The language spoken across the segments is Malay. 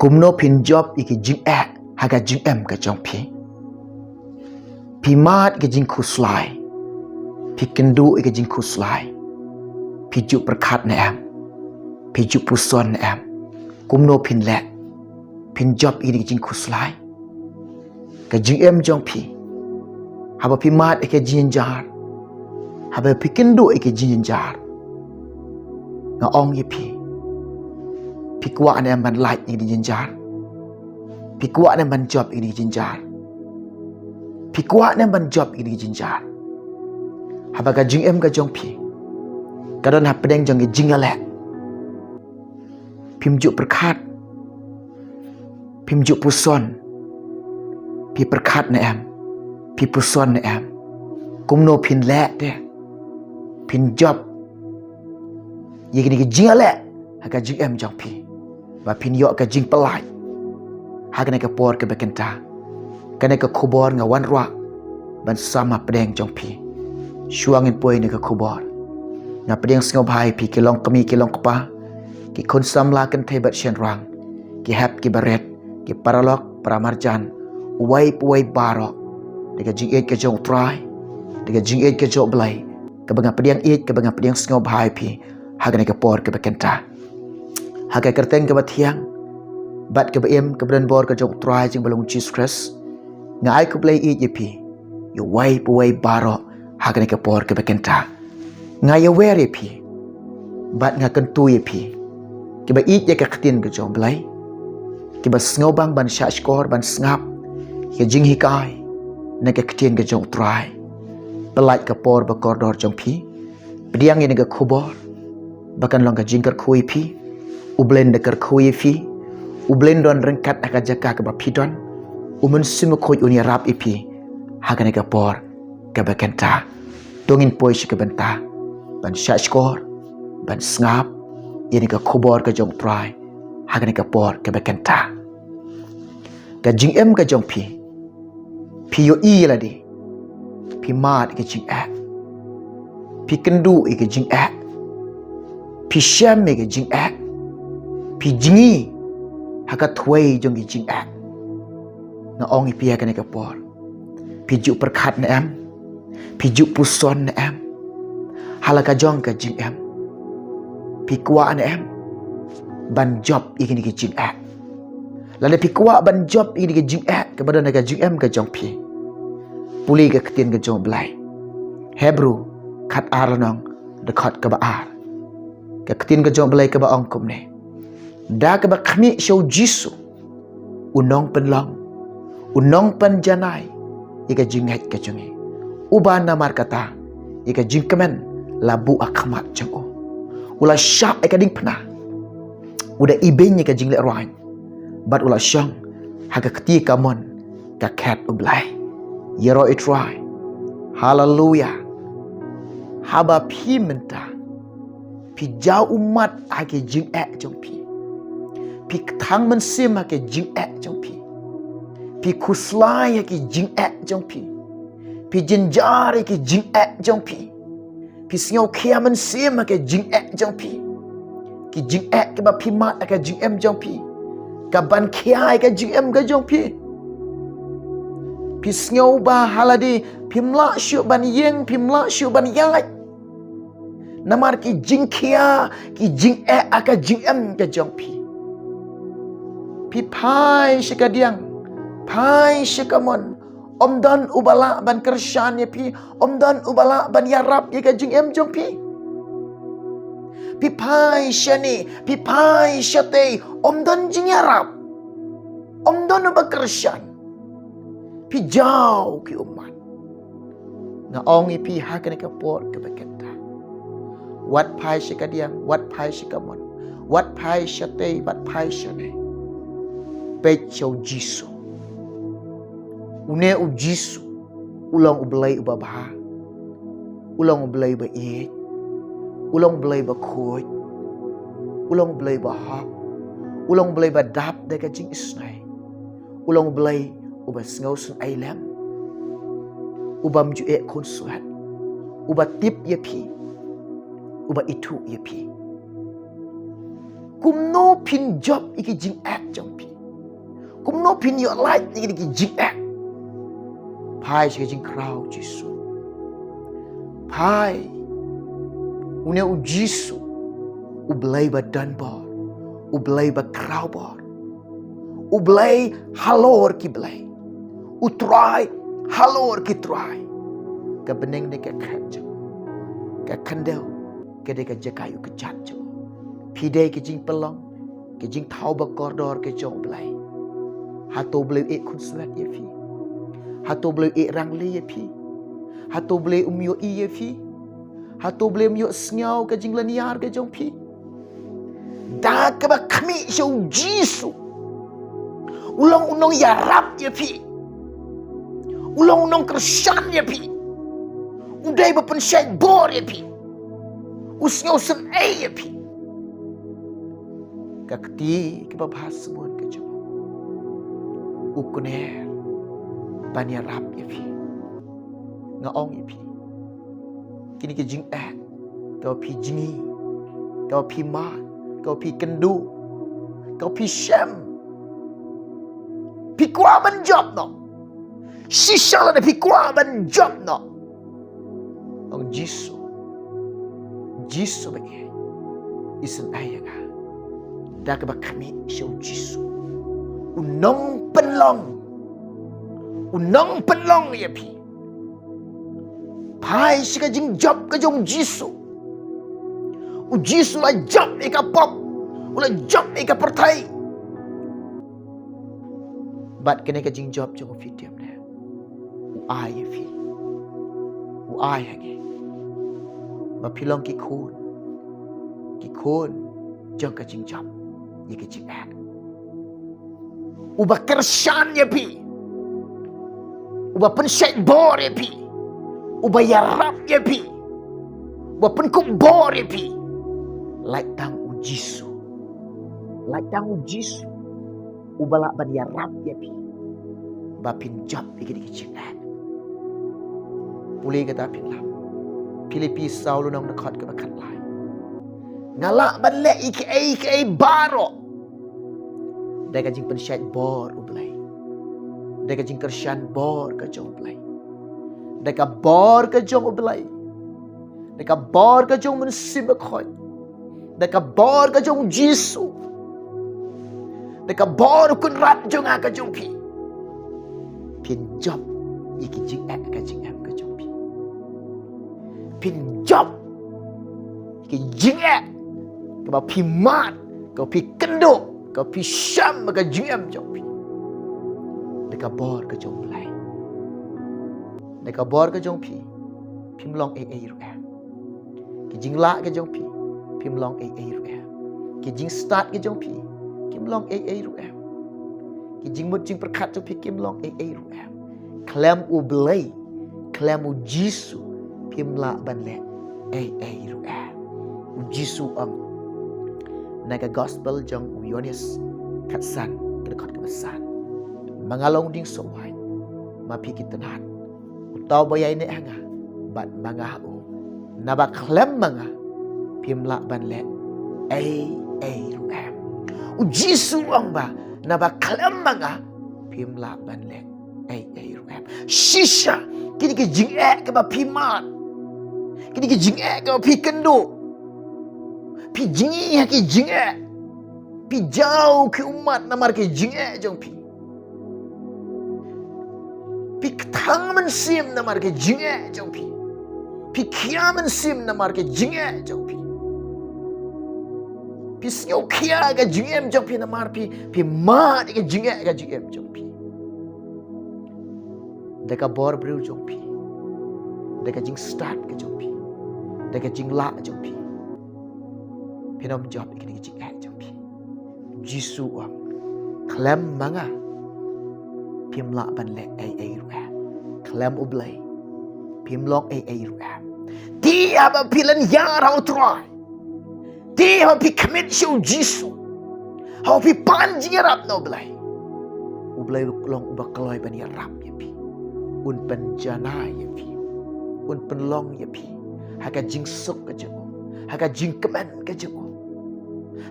kumno pin job iki jing haga jing ka jong pi mat ke jing khuslai pi kendu ke jing khuslai pi ju perkhat na em pi ju puson na em kumno pin le pin job iki jing khuslai ke jing jong pi haba pi mat ke jing jar haba pi kendu ke jing jar nga ong ye pi kwa na ban light ni jing jar pi kwa na ban job ini jing jar pi kwa na ban job ini jing jar haba ka jing ka jong pi kadon ha pedeng jong jing ale pimju perkhat pimju puson pi perkhat na em pi puson na em kumno pin le de pin job ye ni jing ale ha ka jing jong pi ba pin yo ka jing pelai hagane ka por ke bekenta kane ka khubor nga wan rwa ban sama pedeng jong pi shuangin poi ne ka khubor nga pedeng sngo bhai pi kilong kami kilong kpa ki khun samla kan thai bat shen rang ki hap ki baret ki paralok pramarjan uwai puai baro de ka jing ka jong try de ka jing ka jong blai ka banga pedeng ka banga pedeng sngo bhai pi hagane ka por ke bekenta hagai kerteng ke bathiang bat ke bem ke bran bor ke jong try jing balong Jesus Christ ngai ku play ye pi you wai puai baro hagane ka por ke bekenta ngai ye wer ye pi bat nga kan tu ye pi ke ba ye ka khatin ke jong blai ke ba sngo bang ban sha skor ban snap ke jing hi kai na ke khatin ke jong try belai ka por ba kordor jong pi bediang ye ne ka khubor bakan long ka jing kar khui pi ublen dekar khui fi ublen don rengkat aka jaka ke bapidon umun simu khoi uni rap ipi hagane ka por ka bakenta dongin poi shi ka benta ban sha skor ban snap ini ka khubor ka jong try hagane ka por ka bakenta ka jing ka jong pi yo i la di pi mat ka jing pi kendu ka jing pi sham ka jing pi jingi haka thuai jong gi jing na ong i pia kane ka por pi ju perkhat na em pi ju puson na em halaka jong ka jing pi kwa na em ban job igini gi jing la pi kwa ban job igini gi jing ka badan ka jing ka jong pi puli ka ktin ka jong blai hebru khat arlanong de khat ka ba ar ka ktin ka jong blai ka ba ong kum ne da ka ba khami show jisu unong penlong unong panjanai ika jingat ka jungi uban na markata ika jingkamen labu akhamat jango ula syak ika ding pna uda ibeng ika jingle roin bat ula syang haga kti kamon ka khat ublai yero itrai hallelujah haba phi menta pi jau umat ake jing jong pi thang man sim ke jing jong pi khuslai ke jing jong pi jinjar ke jing jong pi singau khia man sim ke jing jong ki jing ke ba pi mat ke jing jong ka ban khia ke jing ke jong pi singau ba haladi pimla shu ban yeng pimla shu ban yai namar ki jing khia ki jing aka jing ke jong pi pai shikadiang pai shikamon omdan ubala ban kershan ye pi omdan ubala ban yarap ye ka jing jong pi pai shani pi pai shate omdan jing yarap omdan ba kershan pi jau ki umat na ong pi hakane ka por ka bakenta wat pai shikadiang wat pai shikamon wat pai shate wat pai shane pechau jisu une u jisu ulang ublai ubabha ulang ublai ba e ulang ublai ba khoi ulang ublai ba ha ulang ublai ba dap de ka jing isnai ulang ublai uba sngaw sun ailam ubam ju e khon suat uba tip ye phi uba itu ye phi kumno pin job iki jing jong pi cũng nó pin nhựa lại như cái dịch ạ phai cái chính crowd Jesus phai uneu Jesus ublay ba danbor ublay ba crowbor ublay halor ki blay utrai halor ki try ka beneng de ka khat ka khandel ka de ka jakayu ka chat pide ki jing pelong ki jing thau ba corridor ke chong blay hato blay e khun swat ye phi hato blay e rang le ye phi hato blay umyo i ye phi hato blay myo sngau ka jing laniar ke jong phi da ka ba khmi show jisu ulong unong ya rap ye phi ulong unong krisyan ye phi udai ba pen shay bor ye phi usngau sen ai ye phi kakti ke babhas mon ke jong ukuner bania rap ye phi nga ong ye phi kini ke jing kau phi jingi kau phi ma kau phi kendu kau phi sham phi kwa ban job no shisha la phi kwa ban job no ong jisu bagi isen ayaga dak ba kami show jisu unong penlong ye phi phai sika jing job ka jong jisu u jisu la job ika pop ula job ika pertai bat kene ka jing job jong fi tiam ne u ai ye phi u ai hage ma pilong ki khun jong ka jing job ye ka jing ak u ba kershan ye phi u ba pen syait bor ye phi uba yarap ye pi uba penkuk bor ye pi like tang u jisu uba lak ban yarap ye pi ba pin job iki dik chingan puli kata pin lam Filipi saulu nang nakhat ka bakat lai ngalak ban le iki baro dai ka jing pen syait bor ublai dai ka jing kersyan bor ka jong ublai Deka bor ke jong ublay. Deka bor ke jong mensimakhoy. Deka bor ke jong jisu. Deka bor kun rat jong ka jong pi. Pin job iki jing ek ka jing em ka jong pi. Pin job iki jing ek ka ba pi mat ka pi kendo ka pi sham ka jing em jong pi. Deka bor ke jong ublay. Deka bor ke jong pi mlong ru em ki jing la ke jong pi mlong ru em ki jing start ke jong pi mlong ru em ki jing mut jing perkhat jong pi mlong ru em klem u blay klem u jisu pi mla ban le ru em u jisu naga gospel jong u yonis katsan kedekot kebesan mangalong ding sowai ma pi kitanan tau bayai ne hanga bat manga u naba klem manga pimla ban le ru em u jisu ba naba klem manga pimla ban le ru em shisha kini ke jing ke ba pimat kini ke jing ke ba pi kendo pi jingi ke jing pi jauh ke umat namar ke jing jong pi pi thang man sim namar ke jinge jong pi kia man sim namar ke jinge jong pi snyo kia ga jingem jong pi namar pi ma ke jinge ga jingem jong pi deka bor bru jong pi deka jing start ke jong pi deka jing la jong pi pinom job ke jinge jong pi jisu klem manga pimla ban le ru em klem ublay pimlong ru em ti aba pilan yar how try ti how pi commit show jisu how pi panjing rap no blay ublay long uba kloy ban rap ye pi un penjana ye pi un penlong ye pi haka jing suk ka jeng haka jing kemen ka jeng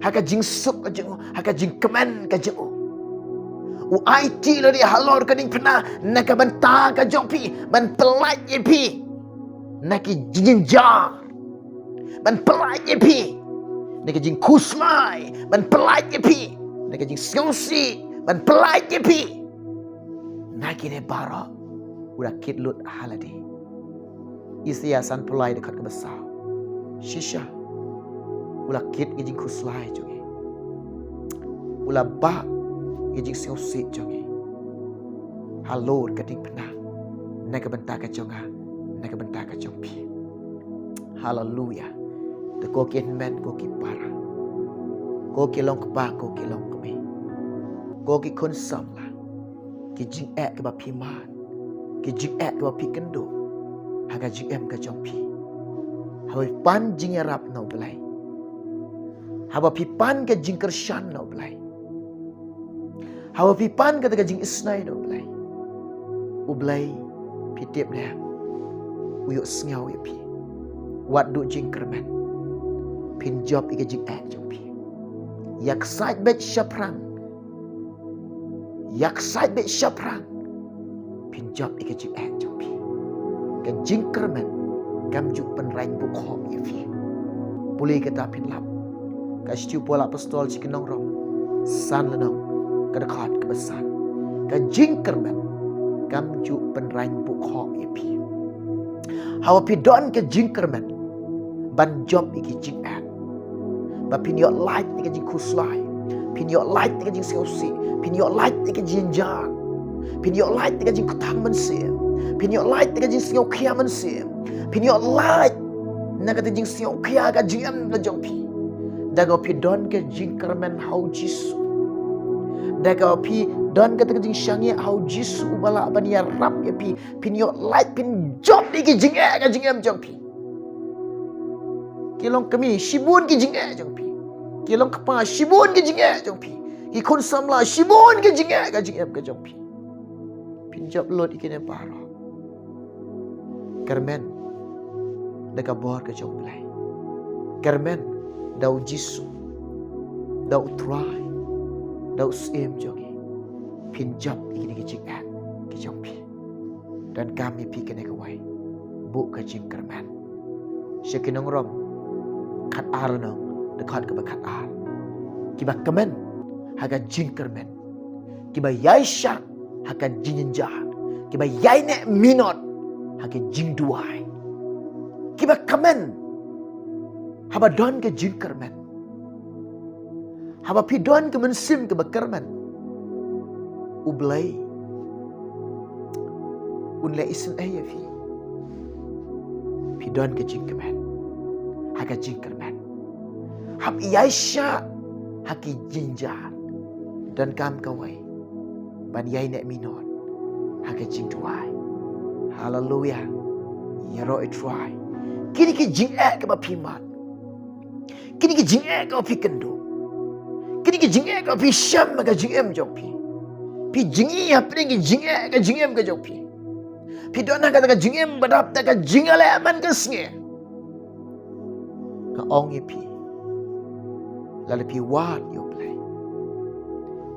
haka jing suk ka jeng haka jing kemen ka jeng IT เลยดิฮัลโหลกันดิ้งพนานักบันตากระจงพี่มันปลายยี่พี่นักจิงจามันปลายยี่พี่นักจิงคุสไลมันปลายยี่พี่นักจิงเซียวซีมันปลายยี่พี่นักini bara udah kit lut haladi Isaiah san pulai dekat ke besar shisha ulah kit ijing kuslai jongi ulah ba ijing siosi jongi halor kading pena naga bentar ka jonga naga bentar ka jongpi haleluya de ko kin men ko ki para ko ki long pa ko ki long kami ko ki kun samla ki jing ek ke ba pi man ki jing ek ke ba pi kendo haga jing em ka jongpi hawi pan jing yarap no belai hawa pi pan ka jing kershan no belai hawa pi pan ka jing isnai no belai ublai pi tip le uyuk sngau ya pi wat du jing kermen pin job ika jing ek jongpi yak sait bet shaprang pin job ika jing ek jongpi ka jing kermen gam juk pen rain bu khom ya pi puli kata pin lap ka stiu pola apostol chikinong rom san lenong ka dekat ke besan ka jing kermen gam juk pen rain bu khom ya pi hawa pi don ka jing kermen ban job iki jing ek ba pin your light ika jing kuslai pin your light ika jing siosi pin your light ika jing jar pin your light ika jing kutang man sim pin your light ika jing siau kia man sim pin your light na ka jing siau kia ka jing am la jong pi da go pi don ka jing kermen hau jisu da go pi don ka jing shangi hau jisu bala ban ya rap ya pi pin your light pin job ika jing ek ka jing am jong pi kilong kami shibun ki jing ek jong pi kilong kapa shibun ki jing ek jong pi ki kon samla shibun ki jing ek ka jing em ka jong pi pin job lot ikine paro kermen deka bor ke jong play kermen dau jisu dau try dau sim jongi pin job ikine ki jing ek ki jong pi dan kami pi kene ka wai bu ka jing kermen shekinong rom kat ar no dekat ke kat ar kiba kemen haga jing kermen kiba yai syak haga jinja kiba yai ne minot haga jing duai kiba kemen haba don ke jing kermen haba pi don ke mensim ke kermen ublai unle isen ayafi pi don ke jing kermen haga jing kermen hab yaisha haki jinjar dan kam kawai ban yai nek minot haga jing tuai hallelujah ya ro try kini ki jing ek ke ba pimat kini ki jing ek ke pi kendo kini ki jing ek ke pi sham ka jing em jong pi jing ya pring ki jing ek ka jing em ka jong pi don ka jing em badap ta ka jing ale man ka snge ka ong ye pi lalu pi wat yo play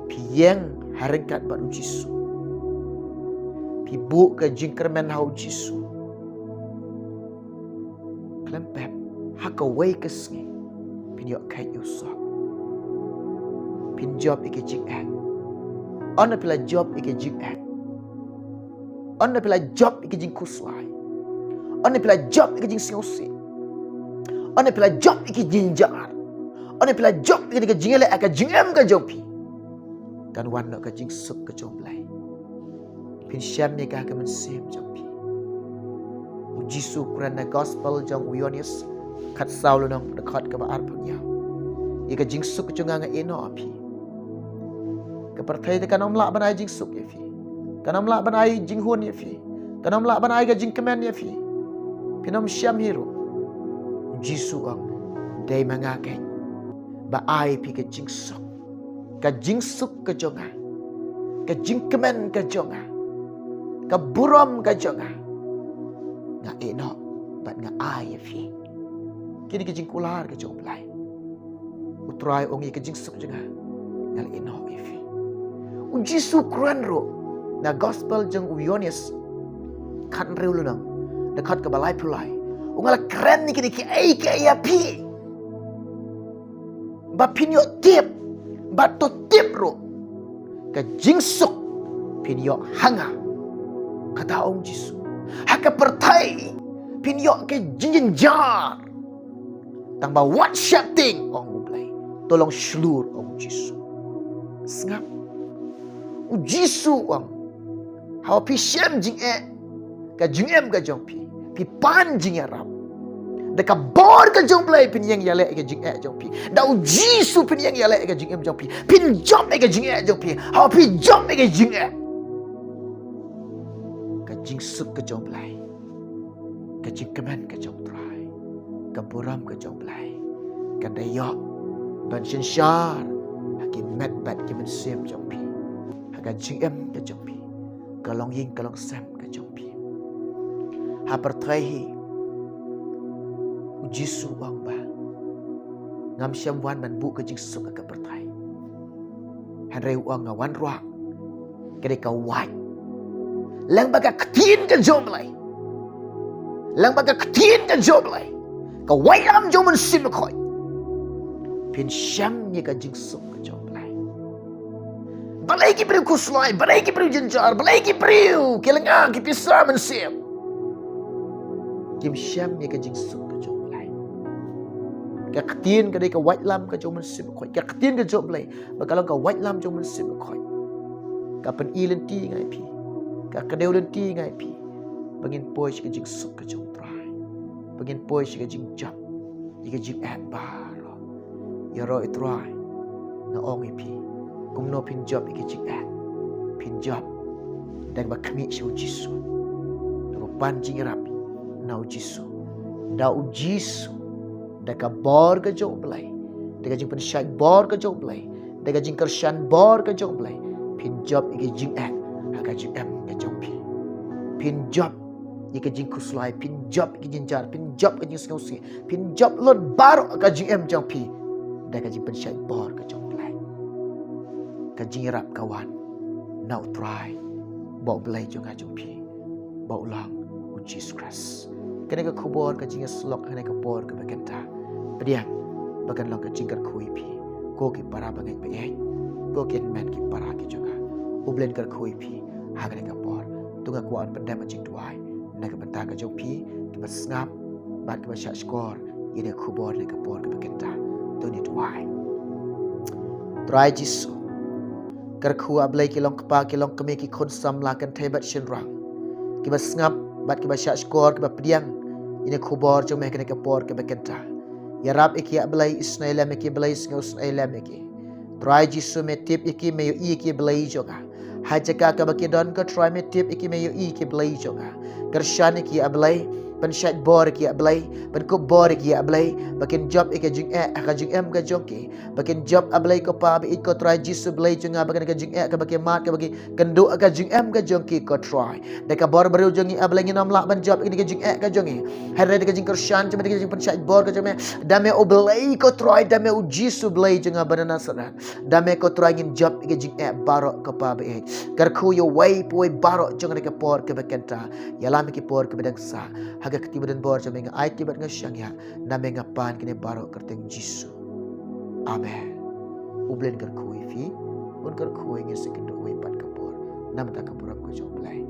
pi yang haringkat baru jisu pi bu ke jingkermen hau jisu klempep haka wei ke sngi pin yo kai yo so pin job ike jing ek ona pila job ike jing ek ona pila job ike jing kuslai ona pila job ike jing siosi ona pila job ike jinjar ona pila job ike jingele aka jingem ka jopi kan wan ka jing suk ka jomlai pin syam ni ka men sim jopi jisu kurana gospel jong wionius kat saulu nong dekat ka ba arpunya ika jing suk jonga nga eno api ka perthai te kanom la banai jing suk ye fi kanom la banai jing hun ye fi kanom la banai ga jing kemen ye fi pinom syam hiro jisu ang dai mangakai ba ai pi ka jing suk ka jonga ka jing kemen ka jonga ka buram ka jonga nga eno bat nga ai fi kini ka jing kular ka jong plai utrai ongi ka jing suk jonga ngal eno fi Jisu keren ro. Na gospel jeng Yohanes kan reu lunang. Dekat ke balai pulai. Ungala keren ni kini ki ai ke ya pi. Ba pinyo tip. Ba to tip ro. Ka jingsuk pinyo hanga. Kata ong Jisu. Haka pertai pinyo ke jinjar. Tang ba what shouting ong gublay. Tolong slur ong Jisu. Sengap. Jisu ong. Hao pi shem jing ka jing ka jong pi. Pi pan jing rap. Deka bor ka jong play pin yang yale ka jing jong pi. Da Jisu pin yang yale ka jing jong pi. Pin job ka jing jong pi. Hao pi job ka jing ka jing sup ka jong play. Ka jing kemen ka jong try. Ka buram ka jong play. Ka dayok ban shin shar. Haki met bat ki men sem jong pi. Haka jing ka jong pi. Ka long ying ka long sem ka jong pi. Ha pertrai Jisu wang ba ngam syam wan man bu ke jing sup ka pertai han reu wang ngawan ruak ke de ka wai lang ba ka ktin ka jom lai lang ba ka ktin ka jom lai ka wai am jom man sim khoi pin syam ni ka jing sup ka jom lai balai ki priu kuslai balai ki priu jenjar balai ki priu ke lenga ki pisar man sim kim syam ni ka jing sup ka ktin ka dei ka white lam ka jom sim khoi ka ktin ka jom lai ba kalau ka white lam jom sim khoi ka pen ilen ti ngai pi ka kadeu len ti ngai pi bangin poi ka jing sup ka jom trai bangin poi ka jing jap ka jing at bar ya ro itrai na ong pi kum no pin job ka jing at pin job dan ba kami shu Jisu ro pan jing rapi na Jisu da Jisu Deka bor ke jong belai. Deka jing pensyai bor ke jong belai. Deka jing kersyan bor ke jong belai. Pin job ike jing haka jing ke jong pi. Pin job ike jing kuslai. Pin job ike jing jar. Pin job ike jing sengausi. Pin job lord baru ke jing jong pi. Deka jing pensyai bor ke jong belai. Ka jing rap kawan. Now try. Bau belai jong jong pi. Bau lang. Jesus Christ. Kena ke kubur ke jing slok. Kena ke bor ke bagian ta. Pediang bagan long ke jingkar kui pi ko ki para bangai pe ai ko ken men ki para ki juga ublen kar kui pi haga ka por tunga kuan pendam jing tuai na ka benta ka jong pi ki basngap bat ka sha skor ine khubor ne ka por ka bekenta to ni tuai try Jisu kar khu ablai ki long pa ki long keme ki khon sam la kan thai bat shin rang ki basngap bat ki sha skor ki pediang ine khubor jong me ka por ka bekenta Ya Rab iki ablay isnailam iki ablay sngus ailam iki. Try Jisu metip iki mayo iki ablay juga. Hajaka ka bakidon ka try metip iki mayo iki ablay juga. Kersyan iki ablay pensyat bor iki ablay penkub bor iki ablay bakin job iki jing ka jing ka jongki bakin job ablay ko pa bi ko try Jisu ablay junga bakin ka jing ka bakin mat ka bagi kendu ka jing ka jongki ko try. Deka bor baru jongi ablay nginam lak ban job iki ka jing ka jongi. Hari ka jing kersyan cuma ka jing pensyat bor ka jome dame oblay ko try dame Jisu ablay junga banana saran. Dame ko try ngin job iki jing barok ko pa bi karku yo way poi barok jonga ka por ka bakenta yalam ki por ka bedangsa haga ketibadan bor jame nga ai tibat nga syang ya name nga pan kini barok kerteng Jisu. Amen. Ublen karku fi un karku ngi sekendo way pat ka por nam ta ka puram ko jom play.